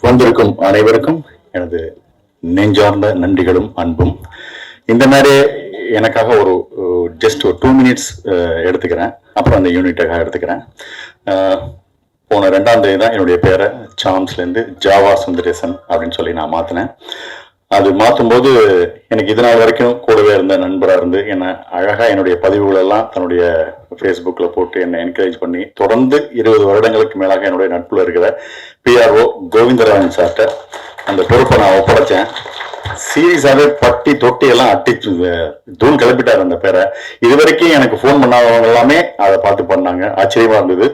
வந்திருக்கும் அனைவருக்கும் எனது நெஞ்சார்ந்த நன்றிகளும் அன்பும். இந்த மாதிரி எனக்காக ஒரு ஜஸ்ட் ஒரு 2 மினிட்ஸ் எடுத்துக்கிறேன். அப்புறம் அந்த யூனிட்டாக எடுத்துக்கிறேன். போன 2ஆம் தேதி தான் என்னுடைய பேரை சாம்ஸ்லேருந்து ஜாவா சுந்தரேசன் அப்படின்னு சொல்லி நான் மாற்றினேன். அது மாற்றும்போது எனக்கு இது நாள் வரைக்கும் கூடவே இருந்த நண்பராக இருந்து என்னை அழகாக என்னுடைய பதிவுகளெல்லாம் தன்னுடைய ஃபேஸ்புக்கில் போட்டு என்னை என்கரேஜ் பண்ணி தொடர்ந்து 20 வருடங்களுக்கு மேலாக என்னுடைய நட்பில் இருக்கிற பிஆர்ஓ கோவிந்தராஜன் சார்கிட்ட அந்த பொறுப்பை நான் ஒப்படைச்சேன். சீரியஸாகவே பட்டி தொட்டி எல்லாம் அட்டிச்சு தூள் கிளப்பிட்டார் அந்த பேரை. இது வரைக்கும் எனக்கு ஃபோன் பண்ணாதவங்க எல்லாமே அதை பார்த்து பண்ணாங்க. ஆச்சரியமா இருந்தது.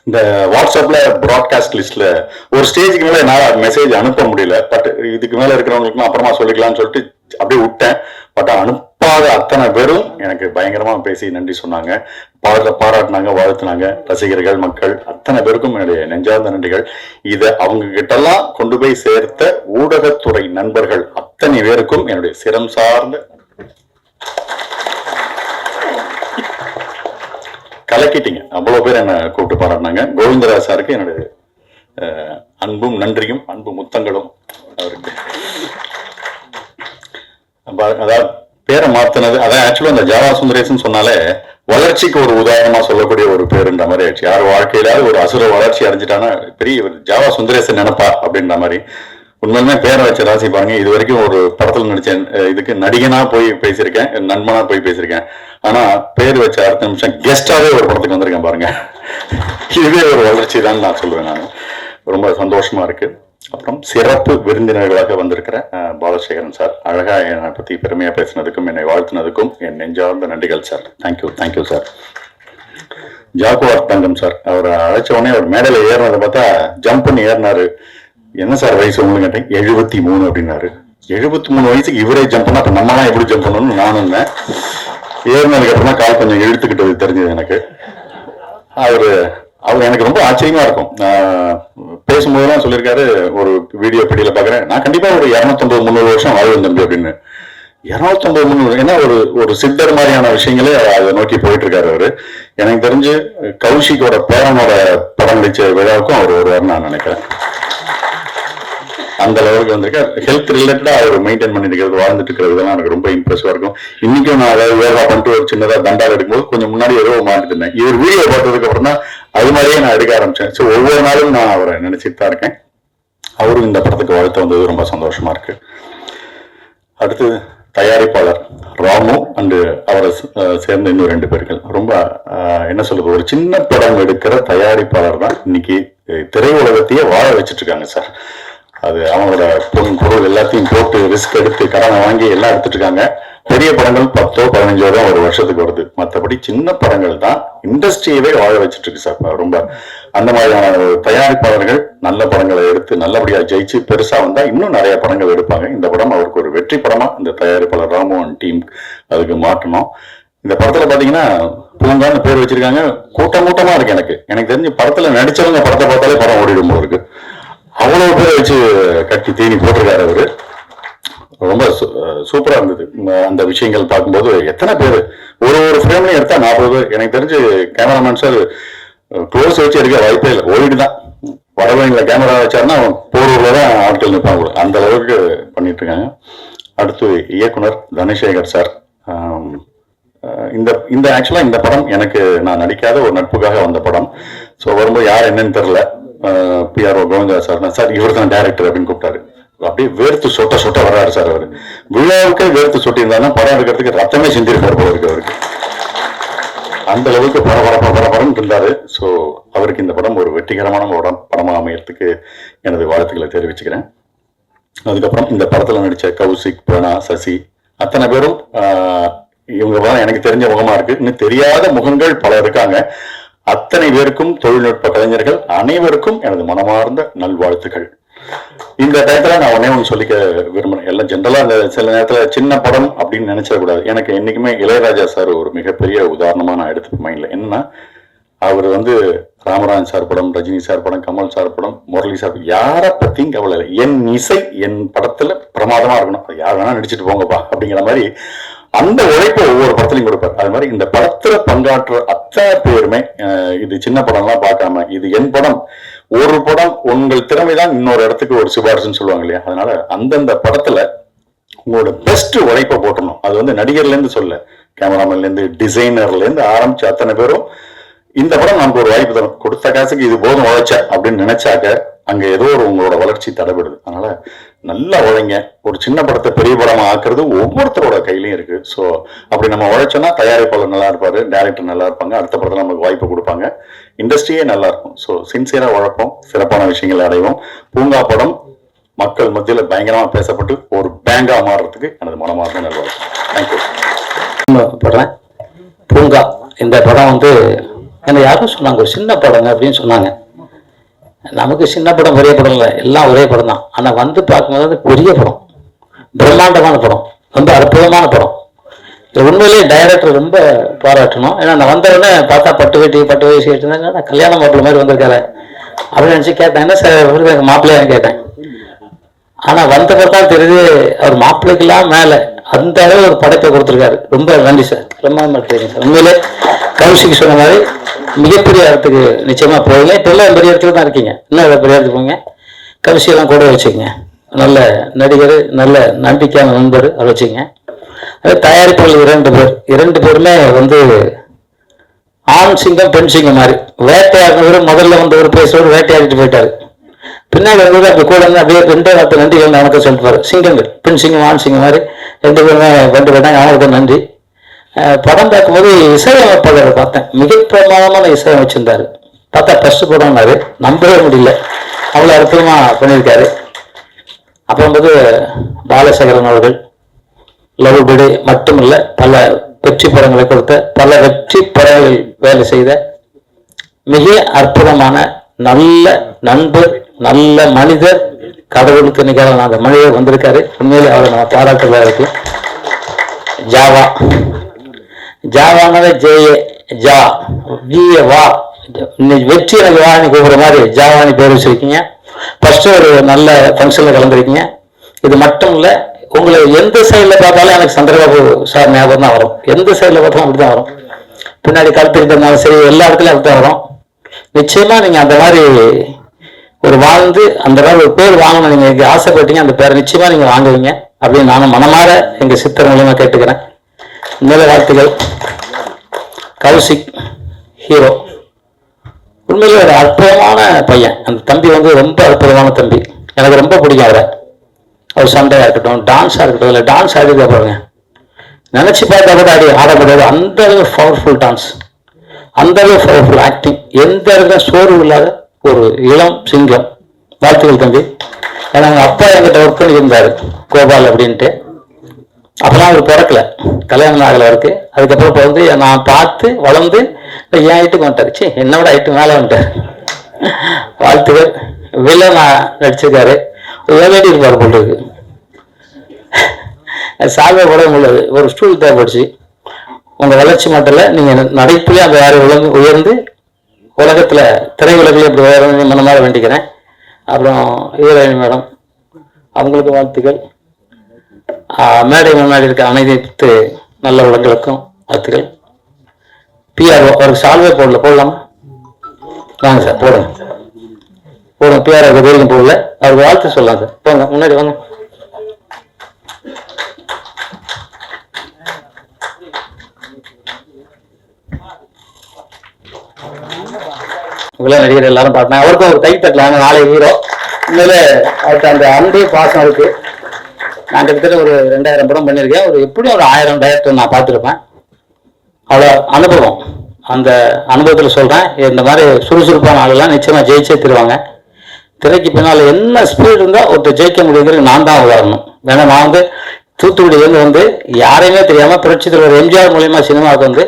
இந்த வாட்ஸ்அப்ல ப்ராட்காஸ்ட் லிஸ்ட்ல ஒரு ஸ்டேஜுக்கு மேல என்னால் மெசேஜ் அனுப்ப முடியல. பட் இதுக்கு மேல இருக்கிறவங்களுக்கு அப்புறமா சொல்லிக்கலாம்னு சொல்லிட்டு அப்படியே விட்டேன். பட் அனுப்பாத அத்தனை பேரும் எனக்கு பயங்கரமா பேசி நன்றி சொன்னாங்க, பாராட்டினாங்க, வாழ்த்துனாங்க. ரசிகர்கள், மக்கள் அத்தனை பேருக்கும் என்னுடைய நெஞ்சார்ந்த நன்றிகள். இதை அவங்க கிட்டெல்லாம் கொண்டு போய் சேர்த்த ஊடகத்துறை நண்பர்கள் அத்தனை பேருக்கும் என்னுடைய சிரம் சார்ந்த கலக்கிட்டீங்க. அவ்வளவு பேர் என்ன கூப்பிட்டு பாராட்டினாங்க. கோவிந்தராஜ் சாருக்கு என்னுடைய அன்பும் நன்றியும் அன்பு முத்தங்களும். அவருக்கு அதாவது பேரை மாத்தினது அதான் ஆக்சுவலா அந்த ஜாவா சுந்தரேசன் சொன்னாலே வளர்ச்சிக்கு ஒரு உதாரணமா சொல்லக்கூடிய ஒரு பேருன்ற மாதிரி ஆயிடுச்சு. யார் வாழ்க்கையில ஒரு அசுர வளர்ச்சி அடைஞ்சிட்டானா பெரிய ஜாவா சுந்தரேசன் நினைப்பா அப்படின்ற மாதிரி. உண்மையுமே பேரை வச்ச ராசி பாருங்க. இது வரைக்கும் ஒரு படத்துல நடிச்சேன், இதுக்கு நடிகனா போய் பேசியிருக்கேன், நண்பனா போய் பேசியிருக்கேன். ஆனா பேர் வச்ச அடுத்த நிமிஷம் கெஸ்டாவே ஒரு படத்துக்கு வந்திருக்கேன் பாருங்க. இதுவே ஒரு வளர்ச்சி தான் நான் சொல்லுவேன். நான் ரொம்ப சந்தோஷமா இருக்கு. அப்புறம் சிறப்பு விருந்தினர்களாக வந்திருக்கிற பாலசேகரன் சார், அழகா என்னை பத்தி பெருமையா பேசினதுக்கும் என்னை வாழ்த்தினதுக்கும் என் நெஞ்சார்ந்த நன்றிகள் சார். Thank you sir. ஜாக்குவார் தங்கம் சார், அவரை அழைச்ச உடனே அவர் மேடையில ஏறினதை பார்த்தா ஜம்ப் பண்ணி ஏறினாரு. என்ன சார் வயசு உங்களுக்கு கேட்டேன். 73 அப்படின்னாரு. 73 வயசுக்கு இவரே ஜம்ப் பண்ணா அப்ப நம்மலாம் எப்படி ஜம்ப் பண்ணணும்னு நானும் ஏறினதுக்கு அப்புறமா கால் கொஞ்சம் இழுத்துக்கிட்டது தெரிஞ்சது எனக்கு. அவர் எனக்கு ரொம்ப ஆச்சரியமா இருக்கும். பேசும்போதுதான் சொல்லியிருக்காரு, ஒரு வீடியோ பீடியில பாக்குறேன், நான் கண்டிப்பா ஒரு 250-300 வருஷம் வாழ்வேன் தம்பி அப்படின்னு. 250-300 ஏன்னா ஒரு சித்தர் மாதிரியான விஷயங்களே அதை நோக்கி போயிட்டு இருக்காரு அவரு. எனக்கு தெரிஞ்சு கௌஷிக்கோட பேரனோட படம் நடிச்ச விழாவுக்கும் அவர் வருவார்னு நான் நினைக்கிறேன். அந்த லெவலுக்கு வந்திருக்க ஹெல்த் ரிலேட்டடா அவர் மெயின்டைன் பண்ணிட்டு இருக்கிறது, வாழ்ந்துட்டு இருக்கிறதுலாம் எனக்கு ரொம்ப இம்ப்ரெசிவா இருக்கும். இன்னைக்கும் நான் அதாவது யோகா பண்ணிட்டு ஒரு சின்னதா தண்டாக எடுக்கும்போது கொஞ்சம் முன்னாடி ஏதோ மாட்டிட்டு இருந்தேன். இவர் வீடியோ பார்த்ததுக்கு அப்புறம் தான் அது மாதிரியே நான் எடுக்க ஆரம்பிச்சேன். ஸோ ஒவ்வொரு நாளும் நான் அவரை நினைச்சிட்டு தான் இருக்கேன். அவரும் இந்த படத்துக்கு வாழ்த்து வந்தது ரொம்ப சந்தோஷமா இருக்கு. அடுத்து தயாரிப்பாளர் ராமு அண்டு அவரை சேர்ந்த இன்னும் 2 பேர்கள். ரொம்ப என்ன சொல்றது, ஒரு சின்ன படம் எடுக்கிற தயாரிப்பாளர் தான் இன்னைக்கு திரையுலகத்தையே வாழ வச்சுட்டு இருக்காங்க சார். அது அவங்களோட பொருள் எல்லாத்தையும் போட்டு ரிஸ்க் எடுத்து கடனை வாங்கி எல்லாம் எடுத்துட்டு இருக்காங்க. பெரிய படங்கள் 10-15 தான் ஒரு வருஷத்துக்கு வருது. மற்றபடி சின்ன படங்கள் தான் இண்டஸ்ட்ரியவே வாழ வச்சுட்டு இருக்கு சார். ரொம்ப அந்த மாதிரியான தயாரிப்பாளர்கள் நல்ல படங்களை எடுத்து நல்லபடியா ஜெயிச்சு பெருசா வந்தா இன்னும் நிறைய படங்கள் எடுப்பாங்க. இந்த படம் அவருக்கு ஒரு வெற்றி படமா இந்த தயாரிப்பாளர் ராமு அண்ட் டீம் அதுக்கு மாற்றணும். இந்த படத்துல பாத்தீங்கன்னா பூங்கான்னு பேர் வச்சிருக்காங்க. கூட்டமா இருக்கு. எனக்கு தெரிஞ்சு படத்துல நடிச்சவங்க படத்தை பார்த்தாலே படம் ஓடிடும் போல இருக்கு. அவ்வளவு பேரை வச்சு கட்டி தீனி போட்டிருக்காரு அவரு. ரொம்ப சூப்பரா இருந்தது. அந்த விஷயங்கள் பார்க்கும்போது எத்தனை பேர் ஒரு ஃப்ரேம்லையும் எடுத்தா 40 பேர். எனக்கு தெரிஞ்சு கேமராமேன் சார் க்ளோஸ் வச்சு எடுக்க வாய்ப்பே இல்லை. ஓடிட்டுதான் வடவழியில கேமரா வச்சாருன்னா போரூர்ல தான் ஆட்கள் நிற்பாங்க. அந்த அளவுக்கு பண்ணிட்டு இருக்காங்க. அடுத்து இயக்குனர் தனசேகர் சார். இந்த ஆக்சுவலா இந்த படம் எனக்கு நான் நடிக்காத ஒரு நட்புக்காக வந்த படம். ஸோ வரும்போது யார் என்னன்னு தெரியல. பிஆர்ஓ கோவிந்தா சார் இவர் தான் டைரக்டர் அப்படின்னு கூப்பிட்டாரு. அப்படியே வேர்த்து சொட்ட வர்றாரு சார். அவரு விழாவுக்கே வேர்த்து சொட்டி இருந்தாலும் படம் எடுக்கிறதுக்கு ரத்தமே செஞ்சிருக்காரு போல இருக்கு அவருக்கு. அந்த அளவுக்கு பரபரன்னு இருந்தாரு. ஸோ அவருக்கு இந்த படம் ஒரு வெற்றிகரமான படமா அமையறதுக்கு எனது வாழ்த்துக்களை தெரிவிச்சுக்கிறேன். அதுக்கப்புறம் இந்த படத்துல நடிச்ச கௌசிக், பிரணா, சசி அத்தனை பேரும் இவங்க எனக்கு தெரிஞ்ச முகமா இருக்கு. இன்னும் தெரியாத முகங்கள் பல இருக்காங்க. அத்தனை பேருக்கும் தொழில்நுட்ப கலைஞர்கள் அனைவருக்கும் எனது மனமார்ந்த நல்வாழ்த்துக்கள். இந்த டயத்துல நான் ஒண்ணு சொல்லிக்க விரும்புறேன். எல்லாம் ஜென்ரலா அந்த சில நேரத்துல சின்ன படம் அப்படின்னு நினைச்சிடக்கூடாது. எனக்கு என்னைக்குமே இளையராஜா சார் ஒரு மிகப்பெரிய உதாரணமா நான் எடுத்துக்க மைண்ட்ல. என்னன்னா அவர் ராமராஜன் சார் படம், ரஜினி சார் படம், கமல் சார் படம், முரளி சார், யாரை பத்தியும் கவலை இல்லை. என் இசை என் படத்துல பிரமாதமா இருக்கணும், அது யார் வேணா நடிச்சுட்டு போங்கப்பா அப்படிங்கிற மாதிரி அந்த உழைப்பை ஒவ்வொரு படத்துலையும் கொடுப்பார். அது மாதிரி இந்த படத்துல பங்காற்ற அத்தனை பேருமே இது சின்ன படம்லாம் பார்க்காம இது என் படம், ஒரு படம் உங்கள் திறமைதான் இன்னொரு இடத்துக்கு ஒரு சிபாரிசுன்னு சொல்லுவாங்க இல்லையா, அதனால அந்தந்த படத்துல உங்களோட பெஸ்ட் உழைப்பை போட்டணும். அது வந்து நடிகர்ல இருந்து சொல்ல, கேமராமேன்ல இருந்து டிசைனர்ல இருந்து ஆரம்பிச்சு அத்தனை பேரும் இந்த படம் நமக்கு ஒரு வாய்ப்பு தரும், கொடுத்த காசுக்கு இது போதும் உழைச்ச அப்படின்னு நினைச்சாக்க அங்க ஏதோ ஒரு உங்களோட வளர்ச்சி தடைபடுது. அதனால நல்லா உழைங்க. ஒரு சின்ன படத்தை பெரிய படமா ஆக்குறது ஒவ்வொருத்தரோட கையிலயும் இருக்கு. ஸோ அப்படி நம்ம உழைச்சோம்னா தயாரிப்பாளர் நல்லா இருப்பாரு, டைரக்டர் நல்லா இருப்பாங்க, அடுத்த படத்துல நமக்கு வாய்ப்பு கொடுப்பாங்க, இண்டஸ்ட்ரியே நல்லா இருக்கும். ஸோ சின்சியரா உழைப்போம், சிறப்பான விஷயங்களை அடைவோம். பூங்கா படம் மக்கள் மத்தியில் பயங்கரமா பேசப்பட்டு ஒரு பேங்கா மாறுறதுக்கு எனது மனமார்ந்த நல்வாழ்த்து. தேங்க்யூ. படுறேன். பூங்கா இந்த படம் வந்து என்ன யாரும் சொன்னாங்க ஒரு சின்ன படங்க அப்படின்னு சொன்னாங்க. நமக்கு சின்ன படம் பெரிய படம் இல்லை, எல்லாம் ஒரே படம் தான். ஆனால் வந்து பார்க்கும்போது பெரிய படம், பிரம்மாண்டமான படம், ரொம்ப அற்புதமான படம். உண்மையிலேயே டைரக்டர் ரொம்ப பாராட்டணும். ஏன்னா நான் வந்தவுடனே பார்த்தா பட்டு வயசு கேட்டிருந்தாங்க, நான் கல்யாண மாப்பிள்ளை மாதிரி வந்திருக்காரு அப்படின்னு நினச்சி கேட்டேன். என்ன சார் மாப்பிள்ளையான்னு கேட்டேன். ஆனால் வந்தப்போ தான் தெரியுது அவர் மாப்பிள்ளைக்கெல்லாம் மேலே அந்த அளவு ஒரு படைப்பை கொடுத்துருக்காரு. ரொம்ப நன்றி சார், பிரம்மாண்டமாக தெரியுங்க சார். உண்மையிலே கௌஷிக் சொன்ன மாதிரி மிகப்பெரிய இடத்துக்கு நிச்சயமா போவீங்க. இப்போ எல்லாம் பெரிய இடத்துல தான் இருக்கீங்க, இன்னும் பெரிய இடத்துக்கு போங்க. கௌஷிகெல்லாம் கூட வச்சுக்கோங்க, நல்ல நடிகர், நல்ல நம்பிக்கையான நண்பர், அதை வச்சுங்க. அது தயாரிப்பாளர் இரண்டு பேருமே வந்து ஆண் சிங்கம் பெண் சிங்கம் மாதிரி. வேட்டையாடுறவர் முதல்ல வந்து ஒரு பேசுறவர் வேட்டையாடிட்டு போயிட்டாரு, பின்னாடி வந்து அப்படி கூட வந்து அப்படியே ரெண்டே வார்த்தை நன்றிகள் வணக்கம் சொல்லிட்டு சிங்கங்கள், பெண் சிங்கம் ஆண் சிங்கம் மாதிரி ரெண்டு பேருமே கொண்டு போயிட்டாங்க. அவங்களுக்கு நன்றி. படம் பார்க்கும்போது இசையமைப்பாளரை பார்த்தேன், மிக பிரமாதமான இசையமைச்சிருந்தாரு. பார்த்தா ஃபர்ஸ்ட் படம்னாரு, நம்பவே முடியல, அவ்வளோ அற்புதமா பண்ணியிருக்காரு. அப்புறம் வந்து பாலசேகரன் அவர்கள் லவ் பீடு மட்டுமில்லை, பல வெற்றி படங்களை கொடுத்த, பல வெற்றி படங்களில் வேலை செய்த மிக அற்புதமான நல்ல நண்பர், நல்ல மனிதர், கடவுளுக்கு நிகழ அந்த மனிதர் வந்திருக்காரு. உண்மையிலே அவரை நம்ம பாராட்டுறதா இருக்கு. ஜாவானவே ஜேஏ ஜா விஏ வா, வெற்றி எனக்கு வாணி கூப்பிடுற மாதிரி ஜாவானி பேர் வச்சிருக்கீங்க. ஃபர்ஸ்ட் ஒரு நல்ல ஃபங்க்ஷன்ல கலந்துருக்கீங்க. இது மட்டும் இல்லை, உங்களை எந்த சைடில் பார்த்தாலும் எனக்கு சந்திரபாபு சார் ஞாபகம் தான் வரும். எந்த சைடில் பார்த்தாலும் அப்படி தான் வரும். பின்னாடி கழுத்துக்கிட்டு இருந்தாலும் சரி, எல்லா இடத்துலையும் அப்படி தான் வரும். நிச்சயமா நீங்க அந்த மாதிரி ஒரு வாழ்ந்து அந்த மாதிரி ஒரு பேர் வாங்கணும் நீங்க ஆசைப்பட்டீங்க, அந்த பேரை நிச்சயமா நீங்க வாங்குவீங்க அப்படின்னு நானும் மனமாற எங்க சித்தர் மூலமா கேட்டுக்கிறேன். மேல வாழ்த்துக்கள். கௌஷிக் ஹீரோ, உண்மையிலே ஒரு அற்புதமான பையன். அந்த தம்பி வந்து ரொம்ப அற்புதமான தம்பி, எனக்கு ரொம்ப பிடிக்கும் அவரை. அவர் சண்டையா இருக்கட்டும், டான்ஸா இருக்கட்டும், இல்லை டான்ஸ் ஆடிக்க பாருங்க, நினைச்சு பார்த்தா கூட ஆட முடியாது. அந்த அளவு பவர்ஃபுல் டான்ஸ், அந்த அளவு பவர்ஃபுல் ஆக்டிங், எந்த இடத்துல சோர்வு இல்லாத ஒரு இளம் சிங்கம். வாழ்த்துக்கள் தம்பி. ஏன்னா அவங்க அப்பா என்கிட்ட ஒர்க் பண்ணியிருந்தாரு கோபால் அப்படின்ட்டு. அப்பெல்லாம் அவர் பிறக்கல, கல்யாணம் ஆகலை அவருக்கு. அதுக்கப்புறம் இப்போ வந்து நான் பார்த்து வளர்ந்து என் ஹைட்டுக்கு வந்துட்டாரு. சரி, என்னோட ஹைட்டு மேலே வந்துட்டார். வாழ்த்துக்கள். வில்லனா நடிச்சிருக்காரு, ஏவேடி இருப்பார் போல் இருக்கு. சால்வை போட முடியாது, ஒரு ஸ்டூல் தேவைப்படுச்சு. உங்க வளர்ச்சி மட்டும் இல்லை, நீங்க நடைப்புலேயே அந்த வேறு உயர்ந்து உலகத்துல திரையுலகில் இப்படி உயர்ந்து மாதிரி வேண்டிக்கிறேன். அப்புறம் ஹீரோயின் மேடம், அவங்களுக்கு வாழ்த்துக்கள். மேடை முன்னாடி இருக்க அனைத்து நல்ல உலகங்களுக்கும் வாழ்த்துக்கள். பிஆர்ஓ அவருக்கு சால்வே போடலாமா? வாங்க சார், போடுங்க. பிஆர்ஓ வரைக்கும் போடல, அவருக்கு வாழ்த்து சொல்லலாம் சார். போங்க, முன்னாடி வாங்க. இவ்வளவு நடிகர் எல்லாரும் பாட்டினா அவருக்கும் ஒரு கை தட்டலாம். நாளை ஹீரோ. உண்மையிலே அவருக்கு அந்த அன்பு பாசம் இருக்கு. நான் கிட்டத்தட்ட ஒரு 2000 படம் பண்ணியிருக்கேன். ஒரு எப்படியும் ஒரு 1000 டைரக்டர் நான் பார்த்துருப்பேன். அவ்வளோ அனுபவம். அந்த அனுபவத்தில் சொல்கிறேன், இந்த மாதிரி சுறுசுறுப்பான ஆளெல்லாம் நிச்சயமாக ஜெயிச்சே தருவாங்க. திரைக்கு பின்னால் என்ன ஸ்பீடு இருந்தால் ஒருத்தர் ஜெயிக்க முடியுங்கிறது நான் தான் உதாரணம். ஏன்னா நான் வந்து தூத்துக்குடியிலேருந்து வந்து யாரையுமே தெரியாமல் புரட்சி தலைவர் எம்ஜிஆர் மூலியமாக சினிமாவுக்கு வந்து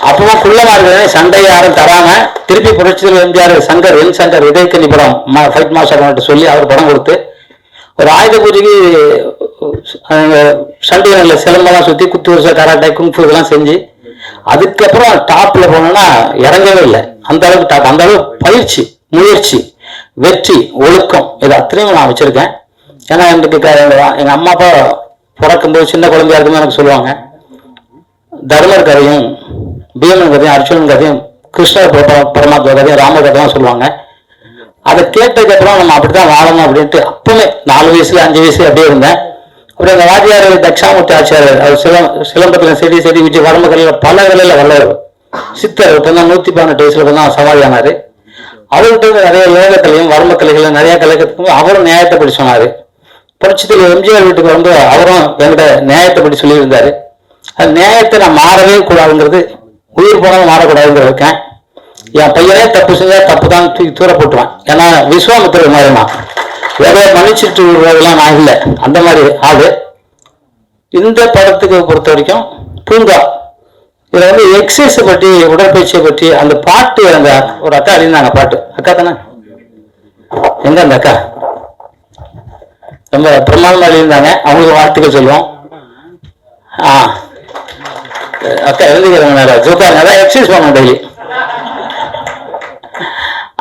அப்பவும் குள்ளமா இருக்கிறதே சண்டையை யாரும் தராம திருப்பி புரட்சி தலைவர் எம்ஜிஆர் சங்கர் சங்கர் விதைக்கணி படம் ஃபைட் மாஸ்டர் சொல்லி அவர் படம் கொடுத்து ஒரு ஆயுத பூஜைக்கு சண்டைகளில் சிலம்பெல்லாம் சுற்றி குத்து வருஷம் கராட்டை குங்ஃபு இதெல்லாம் செஞ்சு அதுக்கப்புறம் டாப்ல போனோம்னா இறங்கவே இல்லை. அந்த அளவுக்கு டாப், அந்த அளவு பயிற்சி, முயற்சி, வெற்றி, ஒழுக்கம், இது அத்தனையும் நான் வச்சிருக்கேன். ஏன்னா எங்க அம்மா அப்பா பிறக்கும்போது சின்ன குழந்தையா இருக்குமே எனக்கு சொல்லுவாங்க, தர்மர் கதையும் பீமன் கதையும் அர்ஜுனன் கதையும் கிருஷ்ண பரமாத்மா கதையும் ராம கதையும் சொல்லுவாங்க. அதை கேட்டதுக்கப்புறம் நம்ம அப்படித்தான் வாழணும் அப்படின்ட்டு அப்பவுமே 4 வயசுல 5 வயசுல அப்படியே இருந்தேன். அப்புறம் எங்கள் வாத்தியார் தட்சாமூர்த்தி ஆச்சாரியர், அவர் சிலம்பத்தில் செடி வச்சு வரம்பு கலையில் பல கலையில் வல்லவர் சித்தர். இப்போ தான் 118 வயசுல தான் சமாதி ஆனார். அவர்கிட்ட நிறைய யோகக்கலையும் வரம்பு கலைகளும் நிறைய கலை கற்றுக்கும். அவரும் நியாயத்தை படி சொன்னார். புரட்சித்தில் எம்ஜிஆர் வீட்டுக்கு வந்து அவரும் என்கிட்ட நியாயத்தை படி சொல்லியிருந்தாரு. அது நியாயத்தை நான் மாறவே கூடாதுங்கிறது, உயிர் போனாலும் மாறக்கூடாதுங்கிற இருக்கேன். என் பையனே தப்பு செஞ்சா தப்பு தான் தூக்கி தூர போட்டுவேன். ஏன்னா விஸ்வாமித்திரர் மாதிரி நான் ஏதோ மன்னிச்சுட்டு விடுறதெல்லாம் நான் இல்லை, அந்த மாதிரி ஆளு. இந்த படத்துக்கு பொறுத்த வரைக்கும் பூங்கா, இதில் வந்து எக்ஸசைஸ் பற்றி உடற்பயிற்சியை பற்றி அந்த பாட்டு, அந்த ஒரு அக்கா எழுதினாங்க பாட்டு. அக்கா தானே, எங்க அந்த அக்கா ரொம்ப பிரமாதமாக எழுதியிருந்தாங்க. அவங்களுக்கு வாழ்த்துக்கள் சொல்லுவோம். அக்கா எழுதிக்கிறவங்க ஜோக்காங்க, அதான் எக்ஸசைஸ் பண்ணணும் டெய்லி.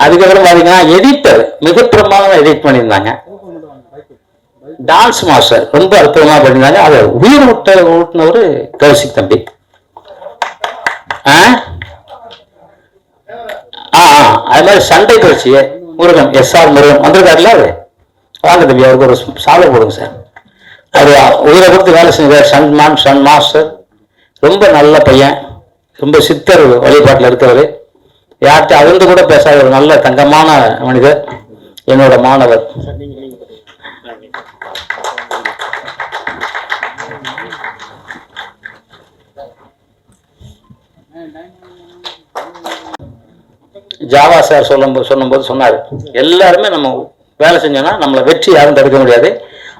அதுக்கப்புறம் பாத்தீங்கன்னா எடிட்டர் மிக பிரமாதமா எடிட் பண்ணியிருந்தாங்க. டான்ஸ் மாஸ்டர் ரொம்ப அற்புதமா பண்ணியிருந்தாங்க. அதை உயிர் ஊட்டினவர் கௌசிக் தம்பி. அது மாதிரி சண்டை பயிற்சி முருகன், SR முருகன் வந்திருக்காருல்ல, அது வாங்க தம்பி, அவருக்கு ஒரு சாலை போடுங்க சார். அது உயிரை கொடுத்து வேலை செஞ்சார். சன் மாஸ்டர் ரொம்ப நல்ல பையன், ரொம்ப சித்தர் வழிபாட்டில் இருக்கிறவர், யார்கிட்ட அழுந்து கூட பேசாத ஒரு நல்ல தங்கமான மனிதர், என்னோட மாணவர். ஜாவா சார் சொல்லும்போது சொன்னார், எல்லாருமே நம்ம வேலை செஞ்சோம்னா நம்மளை வெற்றி யாரும் தடுக்க முடியாது.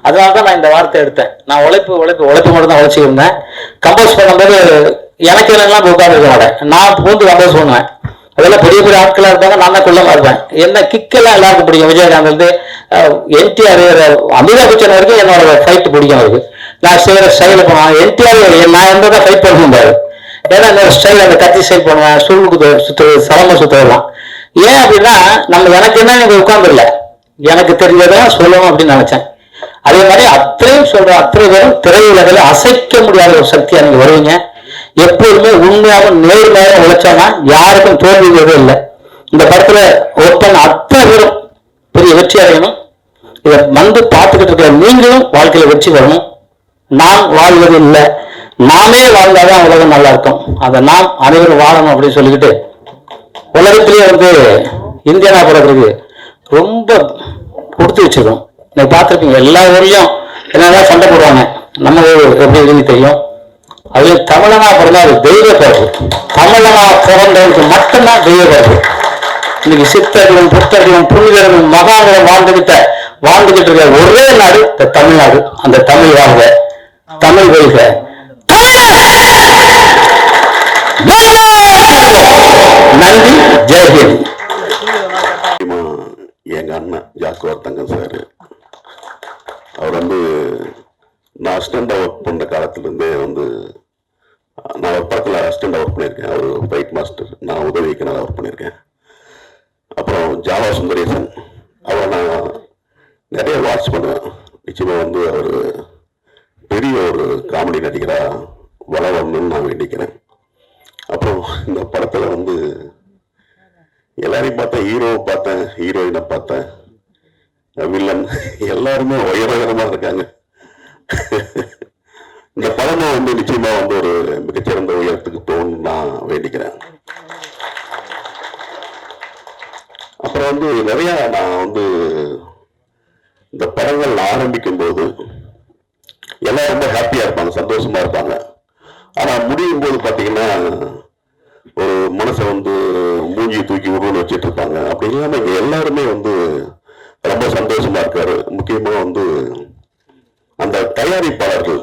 அதனால தான் நான் இந்த வார்த்தை எடுத்தேன். நான் உழைப்பு மட்டும் தான் உழைச்சிருந்தேன். கம்போஸ் பண்ணும்போது எனக்கு என்னெல்லாம் உட்கார்ந்து இருக்க மாட்டேன், நான் பூந்து கம்போஸ் பண்ணுவேன். அதெல்லாம் பெரிய பெரிய ஆட்களா இருப்பாங்க, நான் தான் குள்ளமா இருப்பேன். என்ன கிக்கெல்லாம் எல்லாருக்கும் பிடிக்கும். விஜயகாந்த் வந்து NTR, அமிதாப் பச்சன் வரைக்கும் என்னோட ஃபைட் பிடிக்கும் அவருக்கு. நான் செய்யற ஸ்டைல பண்ணுவேன். NTR நான் எந்த ஃபைட் பண்ண முடியாது, ஏன்னா என்னோட ஸ்டைல் அந்த கத்தி ஸ்டைல் பண்ணுவேன், சுருளுக்கு சுற்றுறது, சலம சுற்றுறதுலாம். ஏன் அப்படின்னா நம்ம எனக்கு என்ன நீங்க உட்கார்ந்துடல, எனக்கு தெரிஞ்சதான் சொல்லணும் அப்படின்னு நினைச்சேன். அதே மாதிரி அத்தனையும் சொல்ற அத்தனை பேரும் திரையுலகில் அசைக்க முடியாத ஒரு சக்தியா நீங்க வருவீங்க. எப்போதுமே உண்மையாக நேர்மையாக உழைச்சானா யாருக்கும் தோல்விங்கிறதே இல்லை. இந்த படத்துல ஒருத்தன் அத்தனை பேரும் பெரிய வெற்றி அடையணும். இதை வந்து பார்த்துக்கிட்டு இருக்கிற நீங்களும் வாழ்க்கையில வெற்றி வரணும். நான் வாழ்வது இல்லை, நாமே வாழ்ந்தாதான் உலகம் நல்லா இருக்கும். அதை நாம் அனைவரும் வாழணும் அப்படின்னு சொல்லிக்கிட்டு, உலகத்திலேயே வந்து இந்தியனா பிறகு ரொம்ப கொடுத்து வச்சிருக்கோம். நீங்க பார்த்துருப்பீங்க, எல்லா ஊர்லயும் என்னதான் சண்டை போடுவாங்க, நம்ம எப்படி எழுதி தெரியும். அதுல தமிழனா பிறந்தா அது தெய்வ பிறகு. தமிழனா பிறந்தவருக்கு மட்டும்தான் தெய்வ பிறகு. இன்னைக்கு சித்தர்களும் புத்தர்களும் புனிதர்களும் மகான்களும் வாழ்ந்துகிட்டு இருக்க ஒரே நாடு இந்த தமிழ்நாடு. அந்த தமிழ் வாழ்க, தமிழ் வெல்க. நன்றி, ஜெய்ஹிந்த். எங்க அண்ணன் ஜாக்குவார் தங்கம் சார், அவர் வந்து நான் அசிஸ்டண்டா ஒர்க் பண்ற காலத்துல இருந்தே வந்து நான் ஒரு படத்துல அசிஸ்டண்டா ஒர்க் பண்ணியிருக்கேன். அவர் ஃபைட் மாஸ்டர், நான் உதவி இயக்குனரா ஒர்க் பண்ணியிருக்கேன். அப்புறம் ஜாவா சுந்தரேசன், அவரை நான் நிறைய வாட்ச் பண்ணுவேன். நிச்சயமா வந்து அவர் பெரிய ஒரு காமெடி நடிகரா வளரணும்னு நான் வேண்டிக்கிறேன். அப்புறம் இந்த படத்துல வந்து எல்லாரையும் பார்த்தேன், ஹீரோவை பார்த்தேன், ஹீரோயினை பார்த்தேன், வில்லன் எல்லாருமே உயரமா இருக்காங்க. இந்த படமும் வந்து நிச்சயமா வந்து ஒரு மிகச்சிறந்த உயரத்துக்கு போகணும்னு நான் வேண்டிக்கிறேன். அப்புறம் வந்து நிறைய நான் வந்து இந்த படங்கள் ஆரம்பிக்கும் போது எல்லாம் ரொம்ப ஹாப்பியா இருப்பாங்க, சந்தோஷமா இருப்பாங்க. ஆனா முடியும் போது பாத்தீங்கன்னா ஒரு மனசை வந்து மூஞ்சி தூக்கி உருவம் வச்சுட்டு இருப்பாங்க. அப்படி இல்லாம இங்க எல்லாருமே வந்து ரொம்ப சந்தோஷமா இருக்காரு. முக்கியமா வந்து அந்த தயாரிப்பாளர்கள்,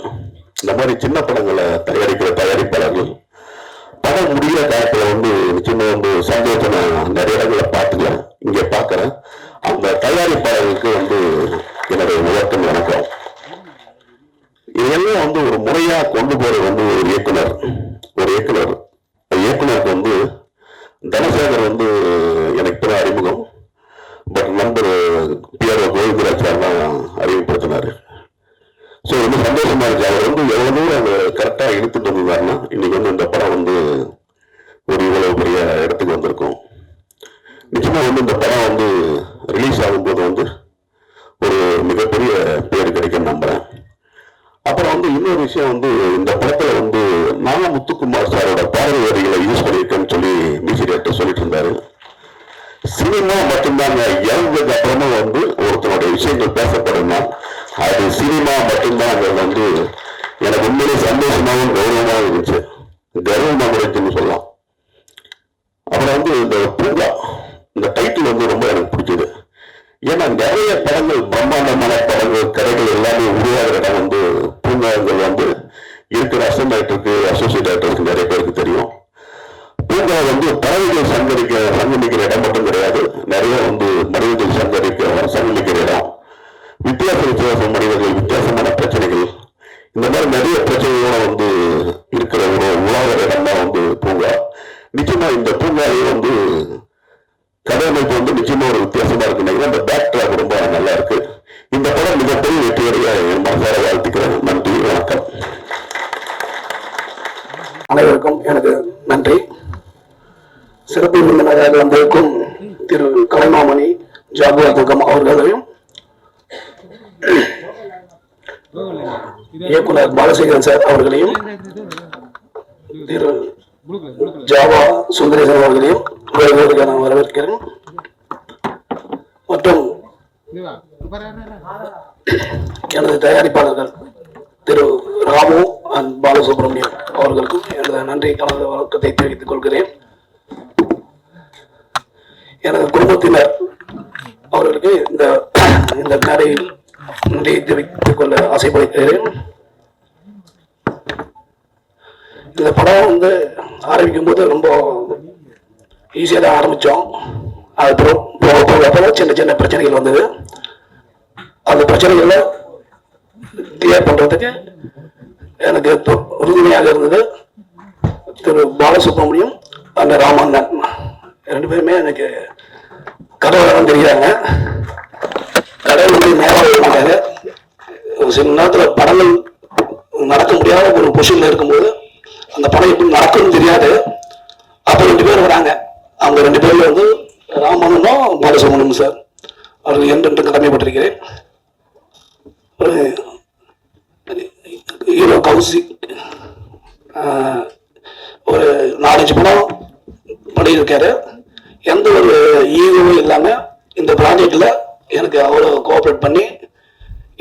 இந்த மாதிரி சின்ன படங்களை தயாரிக்கிற தயாரிப்பாளர்கள் படம் முடிகிற காலத்துல வந்து நிச்சயமா வந்து சந்தோஷம் நான் நிறைய இடங்களை பார்த்துக்கிறேன், இங்க பாக்குறேன். அந்த தயாரிப்பாளர்களுக்கு வந்து என்னுடைய உயர்த்தும் வணக்கம். இதெல்லாம் வந்து ஒரு முறையா கொண்டு போறது வந்து ஒரு இயக்குனருக்கு வந்து தனசேகர் வந்து எனக்கு இப்ப அறிமுகம். பட் நண்பர் PR கோவிந்தராஜ் சார் தான் அறிமுகப்படுத்தினாரு. ஸோ ரொம்ப சந்தோஷமா இருக்கு. அவர் வந்து எவ்வளவு தூரம் அவங்க கரெக்டா எடுத்துட்டு வந்தாருன்னா இன்னைக்கு வந்து இந்த படம் வந்து ஒரு இவ்வளவு பெரிய இடத்துக்கு வந்திருக்கும். நிச்சயமா வந்து இந்த படம் வந்து ரிலீஸ் ஆகும்போது வந்து ஒரு மிகப்பெரிய பேர் கிடைக்கும் நம்புறேன். அப்புறம் வந்து இன்னொரு விஷயம் வந்து இந்த படத்துல வந்து நானா முத்துக்குமார் சாரோட பாடல் வரிகளை யூஸ் பண்ணியிருக்கேன்னு சொல்லி மியூசிக் டைரக்டர் சொல்லிட்டு இருந்தாரு. சினிமா மட்டும்தாங்க இறந்ததுக்கு அப்புறமா வந்து ஒருத்தனுடைய விஷயங்கள் பேசப்படும்னா அது சினிமா மட்டும்தான் வந்து எனக்கு உண்மையிலே சந்தோஷமாகவும் கௌரவமாகவும் இருந்துச்சு, கர்வமாக இருந்துச்சுன்னு சொல்லலாம். அப்புறம் வந்து இந்த பூங்கா இந்த டைட்டில் வந்து ரொம்ப எனக்கு பிடிச்சது. ஏன்னா நிறைய படங்கள் பிரம்மாண்டமான படங்கள் கதைகள் எல்லாமே உருவாகிற இடம் வந்து பூங்காங்கள் வந்து இருக்கிற அசிஸ்டன்ட் டைரக்டருக்கு அசோசியேட் டைரக்டருக்கு நிறைய பேருக்கு தெரியும். பூங்கா வந்து பறவைகள் சங்கமிக்கிற இடம் மட்டும் கிடையாது, நிறைய வந்து மனிதர்கள் சங்கமிக்கிற இடம், வித்தியாச மனிதர்கள், வித்தியாசமான பிரச்சனைகள், இந்த மாதிரி நிறைய பிரச்சனைகளோட வந்து இருக்கிற ஒரு உலாகிற இடம் தான் வந்து பூங்கா. நிச்சயமா இந்த பூங்காவே வந்து கதையமைப்பு வந்து நிச்சயமா ஒரு வித்தியாசமா இருக்கு நினைக்கிறேன். அந்த பேக் ட்ராக் ரொம்ப நல்லா இருக்கு. இந்த படம் மிகப்பெரிய வெற்றியடைய என் மனசார வாழ்த்துக்கிறேன். நன்றி, வணக்கம். அனைவருக்கும் எனது நன்றி. சிறப்பு விருந்தினராக வந்திருக்கும் திரு கலைமாமணி ஜாகுவா துர்கம் அவர்களையும் இயக்குனர் பாலசேகரன் சார் அவர்களையும் திரு ஜாவா சுந்தரேசன் அவர்களையும் நான் வரவேற்கிறேன். மற்றும் எனது தயாரிப்பாளர்கள் திரு ராமு அண்ட் பாலசுப்ரமணியம் அவர்களுக்கும் எனது நன்றி கலந்த வணக்கத்தை தெரிவித்துக் கொள்கிறேன். எனது குடும்பத்தினர் அவர்களுக்கு இந்த மேடையில் நன்றியை தெரிவித்துக் கொள்ள ஆசைப்படுகிறேன். இந்த படம் வந்து ஆரம்பிக்கும் போது ரொம்ப ஈஸியாக தான் ஆரம்பித்தோம். அதுக்கப்புறம் போக போக சின்ன சின்ன பிரச்சனைகள் வந்தது. அந்த பிரச்சனைகளை கிளியர் பண்ணுறதுக்கு எனக்கு உறுதுணையாக இருந்தது திரு பாலசுப்ரமணியம் அந்த ராமண்ணன். ரெண்டு பேருமே எனக்கு கடவுளம் தெரியாங்க. கடவுள் வந்து நேரம் சில நேரத்தில் படங்கள் நடக்க முடியாத ஒரு பொசிஷன்ல இருக்கும்போது அந்த படம் எப்படி நடக்கும்னு தெரியாது. அப்போ 2 பேர் வராங்க. அவங்க 2 பேர்ல வந்து ராமனும் பாலசுப்ரமணியம் சார் அவர்கள் என்றென்று கடமைப்பட்டிருக்கிறேன். ஹீரோ கௌசிக் ஒரு 4-5 படம் பண்ணியிருக்காரு. எந்த ஒரு ஈகோவும் இல்லாமல் இந்த ப்ராஜெக்டில் எனக்கு அவ்வளோ கோஆப்ரேட் பண்ணி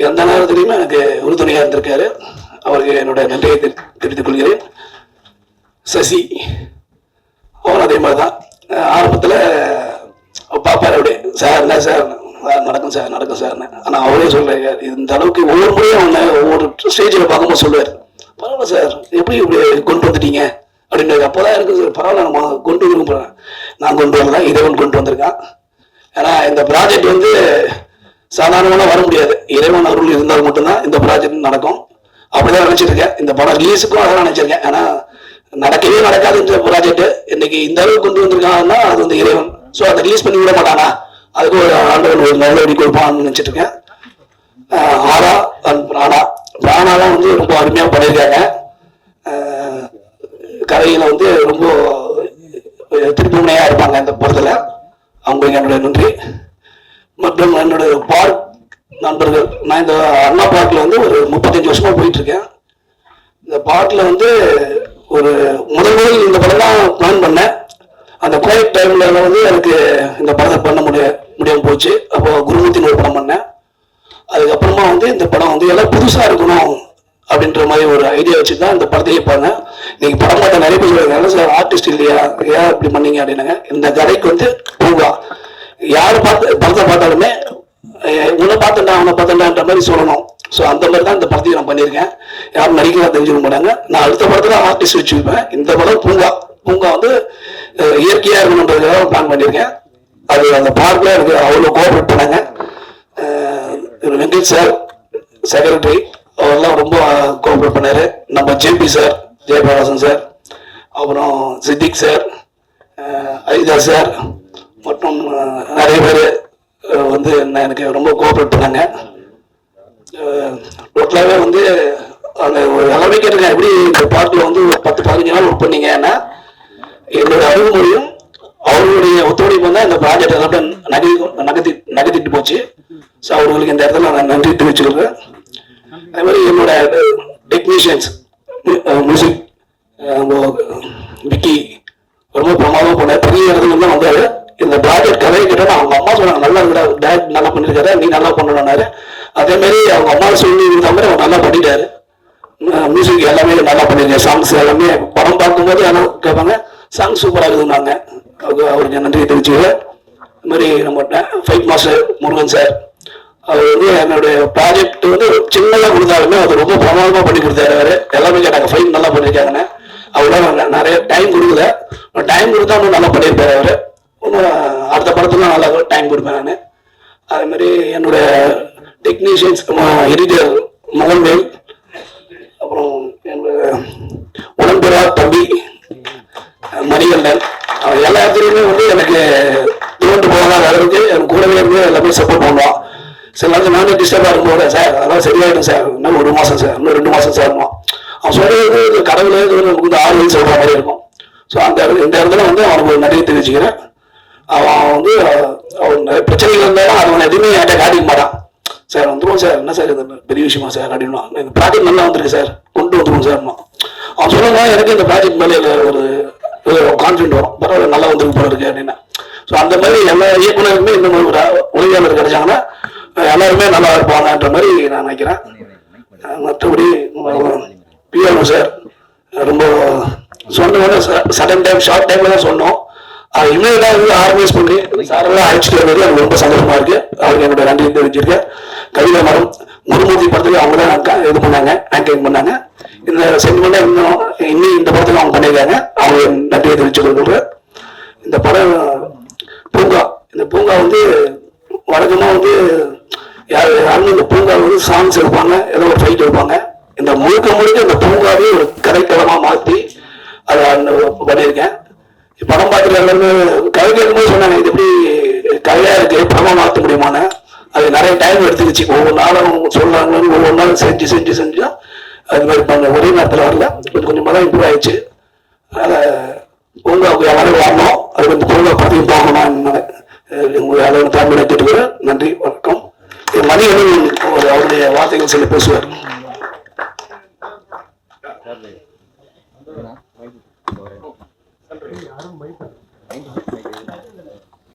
எந்த நேரத்துலையுமே எனக்கு உறுதுணையாக இருந்திருக்காரு. அவருக்கு என்னோட நன்றியை தெரிவித்துக் கொள்கிறேன். சசி அவன் அதே மாதிரி தான் ஆரம்பத்தில் பாப்பார் அப்படியே சார் என்ன சார் நடக்கும் சார் நடக்கும் சார்னு. ஆனால் அவரே சொல்கிறாங்க இந்த அளவுக்கு ஒவ்வொரு முறையும் அவனை ஒவ்வொரு ஸ்டேஜில் பார்க்கும்போது சொல்லுவார், பரவாயில்ல சார் எப்படி இப்படி கொண்டு வந்துட்டீங்க அப்படின்றது. அப்போதான் இருக்குது சார் பரவாயில்ல நம்ம கொண்டு வந்து போகிறேன். நான் கொண்டு வரல, இறைவன் கொண்டு வந்திருக்கான். ஏன்னா இந்த ப்ராஜெக்ட் வந்து சாதாரணமாக வர முடியாது. இறைவன் அருள் இருந்தால் மட்டும்தான் இந்த ப்ராஜெக்ட் நடக்கும். அப்படிதான் நினைச்சிருக்கேன். இந்த படம் ரிலீஸுக்கும் அதான் நினைச்சிருக்கேன். ஏன்னா நடக்கவே நடக்காது இந்த ப்ராஜெக்ட். இன்னைக்கு இந்த அளவுக்கு கொண்டு வந்திருக்காங்கன்னா அது வந்து இறைவன். ஸோ அதை ரிலீஸ் பண்ணி விட மாட்டானா, அதுக்கு ஒரு ஆண்டவன் ஒரு நல்ல வழி கொடுப்பான்னு நினைச்சிட்டு இருக்கேன். ஆரா அண்ட் பிராணாலாம் வந்து ரொம்ப அருமையாக பண்ணியிருக்காங்க. கதையில வந்து ரொம்ப திருப்புமுனையா இருப்பாங்க இந்த படத்துல. அவங்களுக்கு என்னுடைய நன்றி. மற்றும் என்னுடைய பார்க் நண்பர்கள், நான் இந்த அண்ணா பார்க்ல வந்து ஒரு 35 வருஷமா போயிட்டு இருக்கேன். இந்த பார்க்ல வந்து ஒரு முதல் இந்த படம் தான் பிளான் பண்ணேன். அந்த கோவிட் டைம்ல வந்து எனக்கு இந்த படத்தை பண்ண முடியாம போச்சு. அப்போ குருமூர்த்தின்னு ஒரு படம் பண்ணேன். அதுக்கப்புறமா வந்து இந்த படம் வந்து எல்லாம் புதுசா இருக்கணும் அப்படின்ற மாதிரி ஒரு ஐடியா வச்சுதான் இந்த படத்தையே பண்ணேன். நீங்க படம் பார்த்தா நிறைய பேர் சொல்லுவாங்க சார் ஆர்டிஸ்ட் இல்லையா, ஏன் இப்படி பண்ணீங்க அப்படின்னாங்க. இந்த கதைக்கு வந்து பூங்கா யாரு படத்தை பார்த்தாலுமே உன்னை பார்த்துட்டா அவனை பார்த்துட்டான்ற மாதிரி சொல்லணும். ஸோ அந்த மாதிரி தான் இந்த படத்தையும் நான் பண்ணியிருக்கேன். யாரும் நடிக்கலாம் தெரிஞ்சுக்க மாட்டாங்க. நான் அடுத்த படத்துல ஆர்டிஸ்ட் வச்சுருப்பேன். இந்த படம் பூங்கா வந்து இயற்கையா இருக்கணுன்றதுக்காக பிளான் பண்ணியிருக்கேன். அது அந்த பார்க்ல எனக்கு அவ்வளோ கோஆப்ரேட் பண்ணாங்க. வெங்கட் சார் செக்ரட்டரி அவரெல்லாம் ரொம்ப கோஆப்ரேட் பண்ணாரு. நம்ம ஜேபி சார், ஜெயபிரகாசன் சார், அப்புறம் சித்திக் சார், ஐதா சார் மற்றும் நிறைய பேர் வந்து எனக்கு ரொம்ப கோஆப்ரேட் பண்ணாங்க. டோட்டலாகவே வந்து அந்த ஒரு எல்லாமே கேட்டிருக்கேன், எப்படி இந்த பார்க்கில் வந்து ஒரு 10-15 நாள் ஒர்க் பண்ணீங்கன்னா என்னோட அணுகுமுறையும் அவர்களுடைய ஒத்துழைப்பு தான் இந்த ப்ராஜெக்ட் எல்லாமே நகர்த்திட்டு போச்சு. ஸோ அவர்களுக்கு இந்த இடத்துல நான் நன்றி தெரிவிச்சுக்கிறேன். அதே மாதிரி என்னோட டெக்னீஷியன்ஸ் மியூசிக் விக்கி ரொம்ப பிரமாதமாக போனேன். பெரிய இடத்துல தான் வந்தாரு. இந்த ப்ராஜெக்ட் கதையை கேட்டால் அவங்க அம்மா சொன்னாங்க, நல்லா இருக்கா டேரக்ட் நல்லா பண்ணியிருக்காரு, நீ நல்லா பண்ணணும்னாரு. அதே மாதிரி அவங்க அம்மா சொல்லி இருந்த மாதிரி அவர் நல்லா பண்ணிட்டாரு. மியூசிக் எல்லாமே நல்லா பண்ணியிருக்கேன். சாங்ஸ் எல்லாமே படம் பார்க்கும்போது எல்லாம் கேட்பாங்க, சாங்ஸ் சூப்பராக இருக்குதுன்னாங்க. அவருக்கு நன்றி தெரிவிச்சுக்கிறேன். இது மாதிரி நம்ம ஃபைட் மாஸ்டர் முருகன் சார், அவர் வந்து என்னுடைய ப்ராஜெக்ட் வந்து சின்னதாக கொடுத்தாலுமே அது ரொம்ப பிரமாதமாக பண்ணி கொடுத்தாரு. அவர் எல்லாமே கேட்டாங்க, ஃபைட் நல்லா பண்ணியிருக்காங்கன்னு. அவரோட நிறைய டைம் கொடுக்கல, டைம் கொடுத்தா இன்னும் நல்லா பண்ணியிருப்பாரு அவர். இன்னும் அடுத்த படத்துல நல்லா டைம் கொடுப்பேன் நான். அதே மாதிரி என்னுடைய டெக்னீஷியன்ஸ் எடிட்டர் மகன்வேல், அப்புறம் என்னோட உடன்பெறா தம்பி மணிகண்டன், எல்லா இடத்துலையுமே வந்து எனக்கு தோண்டு போகாத அளவுக்கு எனக்கு கூடவே இருந்து எல்லாமே சப்போர்ட் பண்ணுவான். சில நேரத்தில் நானே டிஸ்டர்பாக இருக்கும்போது, சார் அதெல்லாம் சரியாயிடும் சார், இன்னும் 1 மாதம் சார், இன்னும் 2 மாதம் சார், அவன் சொல்றது கடவுளே நமக்கு வந்து ஆறுதல் சொல்ற மாதிரி இருக்கும். ஸோ இந்த இடத்துல வந்து அவனுக்கு ஒரு நன்றி தெரிவிச்சுக்கிறேன். அவன் வந்து அவன் நிறைய பிரச்சனைகள் இருந்தாலும் அவன் எதுவுமே என்கிட்ட காட்டிக்க மாட்டான். சார் வந்துடுவோம் சார், என்ன சார் இது பெரிய விஷயமா சார் அப்படின்னா, இந்த ப்ராஜெக்ட் நல்லா வந்திருக்கு சார், கொண்டு வந்துடுவோம் சார். அவன் சொன்னா எனக்கு இந்த ப்ராஜெக்ட் மேலே ஒரு கான்ஃபிடென்ட் வரும், பரவாயில்ல நல்லா வந்துருக்கு போல இருக்கு அப்படின்னா. ஸோ அந்த மாதிரி எல்லா இயக்குநருக்குமே இந்த மாதிரி ஒரு உதவியாளர் கிடைச்சாங்கன்னா எல்லாருமே நல்லா இருப்பாங்கன்ற மாதிரி நான் நினைக்கிறேன். மற்றபடி பிஆர்ஓ சார் ரொம்ப சொன்ன சடன் டைம் ஷார்ட் டைம்ல தான் சொன்னோம். அது இமீடியட்டா வந்து ஆர்கனைஸ் பண்ணி சாரெல்லாம் அழைச்சிட்டு வருவது எனக்கு ரொம்ப சந்தோஷமா இருக்கு. அவருக்கு என்னோட நன்றி தெரிவிச்சிருக்கேன். கவிதா மேடம் முருமூர்த்தி படத்துக்கு அவங்க தான் இது பண்ணாங்க, ஆங்கரிங் பண்ணாங்க. இந்த சென்டிமெண்டா இன்னும் இந்த படத்துக்கு அவங்க பண்ணியிருக்காங்க, அவங்க நன்றியை தெரிவிச்சு கொடுக்குறேன். இந்த படம் பூங்கா, இந்த பூங்கா வந்து வழக்கமா வந்து யாரும் இந்த பூங்கா வந்து சாங்ஸ் எடுப்பாங்க, ஏதோ ஒரு ஃபைட் எடுப்பாங்க. இந்த முழுக்க இந்த பூங்காவே ஒரு கதைக்களமா மாற்றி அதை பண்ணியிருக்கேன். படம் பார்த்துட்டு எல்லாருமே கதை கேட்கும்போது சொன்னாங்க, இது எப்படி கதையா இருக்கு, படமா மாற்ற முடியுமான்னு. அது நிறைய டைம் எடுத்துக்கிச்சு. ஒவ்வொரு நாளும் சொல்றாங்கன்னு ஒவ்வொரு நாளும் செஞ்சு அது மாதிரி பண்ண ஒரே நேரத்தில் வரல, கொஞ்சமாக தான் இம்ப்ரூவ் ஆயிடுச்சு. அதனால பூங்காவுக்கு எல்லாரும் வரணும், அது வந்து பூங்கா பார்த்து போகணும். உங்களை அளவு தமிழை கேட்டுக்கிறேன். நன்றி, வணக்கம். மணி அவருடைய வார்த்தைகள் சில பேசுவார்.